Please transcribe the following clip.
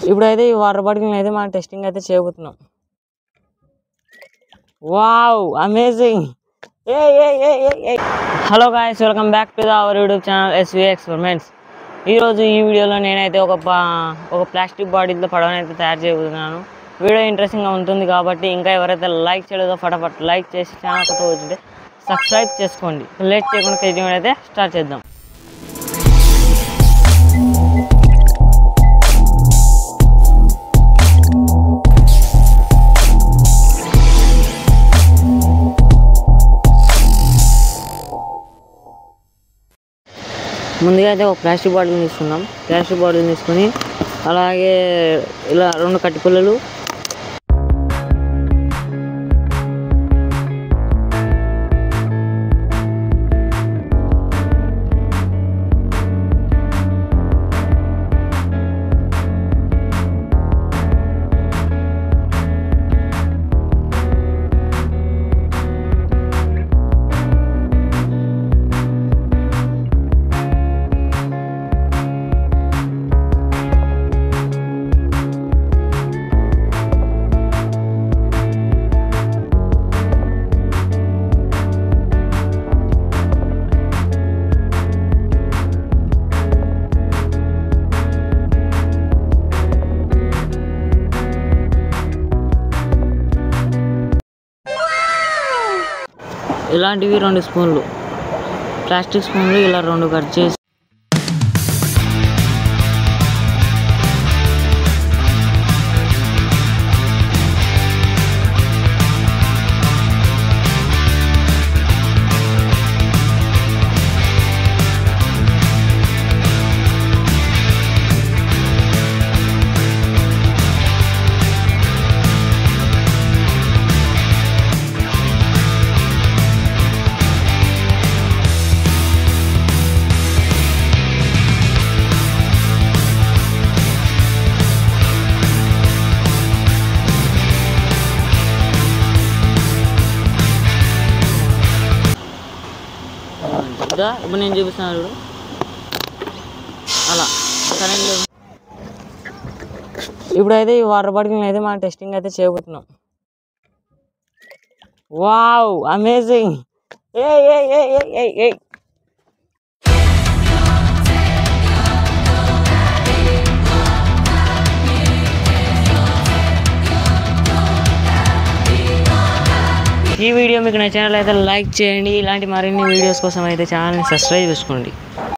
ఇప్పుడైతే ఈ water bottle అయితే మనం టెస్టింగ్ అయితే చేయబోతున్నాం. Wow amazing. Hello guys, welcome back to our YouTube channel SV experiments. ఈరోజు ఈ వీడియోలో నేనైతే ఒక ప్లాస్టిక్ బాటిల్తో పడవని అయితే తయారు చేయబోతున్నాను. వీడియో ఇంట్రెస్టింగ్గా ఉంటుంది కాబట్టి ఇంకా ఎవరైతే లైక్ చేయలేదో ఫటాఫట్ లైక్ చేసి ఛానల్ కొత్త వచ్చింటే సబ్స్క్రైబ్ చేసుకోండి. లేట్ చేయకుండా వీడియో అయితే స్టార్ట్ చేద్దాం. ముందుగా అయితే ఒక ప్లాస్టిక్ బాటిల్ తీసుకున్నాం. ప్లాస్టిక్ బాటిల్ తీసుకొని అలాగే ఇలా 2 కట్టి పుల్లలు, ఇలాంటివి 2 స్పూన్లు ప్లాస్టిక్ స్పూన్లు ఇలా 2 కట్ చేసి ఇప్పుడు నేను చూపిస్తున్నాను చూడు. అలా కరెంట్. ఇప్పుడైతే ఈ వాటర్ బాటిల్ అయితే మనం టెస్టింగ్ అయితే చేయబోతున్నాం. Wow amazing. ఈ వీడియో మీకు నచ్చినట్లయితే లైక్ చేయండి. ఇలాంటి మరిన్ని వీడియోస్ కోసం అయితే ఛానల్ని సబ్స్క్రైబ్ చేసుకోండి.